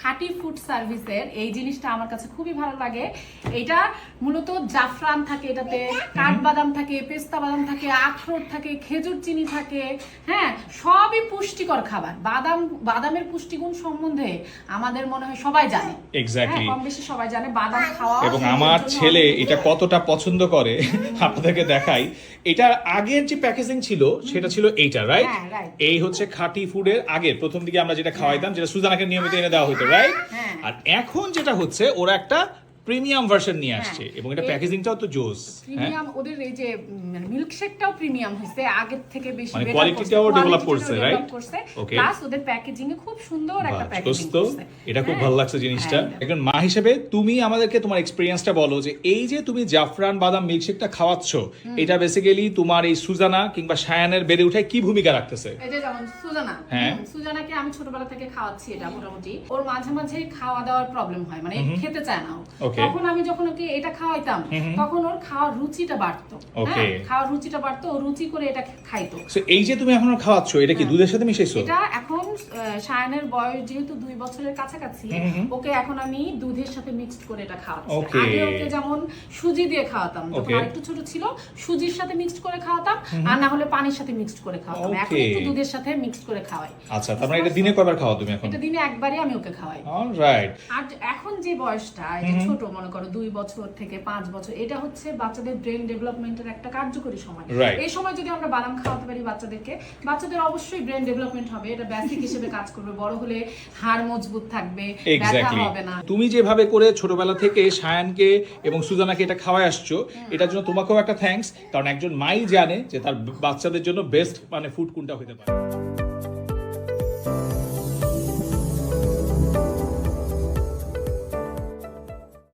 খাঁটি ফুড সার্ভিসের এই জিনিসটা আমার কাছে খুবই ভালো লাগে। এটা মূলত জাফরান থাকে, এটাতে কাঠবাদাম থাকে, পেস্তা বাদাম থাকে, আখরোট থাকে, খেজুর চিনি থাকে, হ্যাঁ, সবই পুষ্টিকর খাবার। বাদামের পুষ্টিগুণ সম্বন্ধে আমাদের মনে হয় সবাই জানে, এক্স্যাক্টলি, কম বেশি সবাই জানে বাদাম খাওয়া। এবং আমার ছেলে এটা কতটা পছন্দ করে আপনাদেরকে দেখাই। এটার আগের যে প্যাকেজিং ছিল সেটা ছিল এইটা, রাইট? হ্যাঁ, right. এই হচ্ছে খাঁটি ফুডের আগে প্রথম দিকে আমরা যেটা খাওয়াইতাম, যেটা সুজানাকে নিয়মিত এনে দেওয়া হতো, রাইট? হ্যাঁ। আর এখন যেটা হচ্ছে ওরা একটা প্রিমিয়াম ভার্সন নিয়ে আসছে, এবং এটা প্যাকেজিংটাও তো জোস। প্রিমিয়াম, ওদের এই যে মিল্কশেকটাও প্রিমিয়াম হইছে, আগের থেকে বেশি মানে বেটার কোয়ালিটিটাও ডেভেলপ করছে, রাইট? ওকে, প্লাস ওদের প্যাকেজিং এ খুব সুন্দর একটা প্যাকেজিং করছে। এটা খুব ভালো লাগছে জিনিসটা। একজন মা হিসেবে তুমি আমাদেরকে তোমার এক্সপেরিয়েন্সটা বলো, যে এই যে তুমি জাফরান বাদাম মিল্কশেকটা খাওয়াচ্ছ, এটা বেসিক্যালি তোমার এই সুজানা কিংবা সায়ানের বেড়ে উঠায় কি ভূমিকা রাখতেছে? এই যে যেমন সুজানা, সুজানাকে আমি ছোটবেলা থেকে খাওয়াচ্ছি, এটা মোটামুটি ওর মাঝে মাঝে খাওয়া দাওয়ার প্রবলেম হয়, মানে খেতে চায় না। তখন আমি যখন ওকে এটা খাওয়াইতাম, তখন ওর খাওয়ার রুচিটা বাড়তো, খাওয়ার রুচিটা বাড়তো, ও রুচি করে এটা খাইতো। এই যে তুমি এখন খাওয়াচ্ছ, এটা কি দুধের সাথে মিশাইছো? এটা এখন সায়ানের বয়স যেহেতু 2 বছরের কাছাকাছি, ওকে এখন আমি দুধের সাথে মিক্সড করে এটা খাওয়াচ্ছি। আগে ওকে যেমন সুজি দিয়ে খাওয়াতাম, যখন আরেকটু ছোট ছিল সুজির সাথে মিক্সড করে খাওয়াতাম, আর না হলে পানির সাথে মিক্সড করে খাওয়াতাম। এখন একটু দুধের সাথে মিক্সড করে খাওয়াই। আচ্ছা, তার মানে এটা দিনে কয়বার খাওয়াও তুমি এখন? এটা দিনে একবারই আমি ওকে খাওয়াই। অলরাইট। আর এখন যে বয়সটা, এই যে ছোট, মনে করো 2 বছর থেকে 5 বছর, এটা হচ্ছে বাচ্চাদের ব্রেন ডেভেলপমেন্টের একটা কার্যকরী সময়। এই সময় যদি আমরা বাদাম খাওয়াতে পারি বাচ্চাদেরকে, বাচ্চাদের অবশ্যই ব্রেন ডেভেলপমেন্ট হবে, এটা বেসিক হিসেবে কাজ করবে, বড় হলে হাড় মজবুত থাকবে, ব্যথা হবে না। তুমি যেভাবে করে ছোটবেলা থেকে সায়ানকে এবং সুজানাকে এটা খাওয়ায় আসছো, এটার জন্য তোমাকেও একটা থ্যাঙ্কস, কারণ একজন মাই জানে যে তার বাচ্চাদের জন্য বেস্ট মানে ফুড কোনটা হতে পারে।